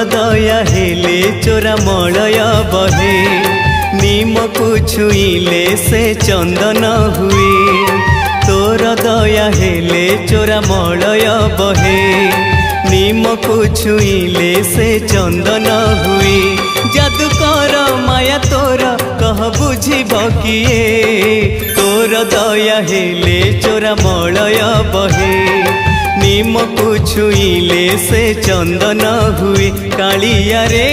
दया हेले चोरा मलय बहे नीम को छुईले से चंदन हुए। तोर दया हेले चोरा मलय बहे नीम को छुईले से चंदन हुए। जादूकर माया तोर कह बुझिब किए। तोर दया हेले चोरा मलय बहे नीम को छुईले से चंदन हुए। कालिया रे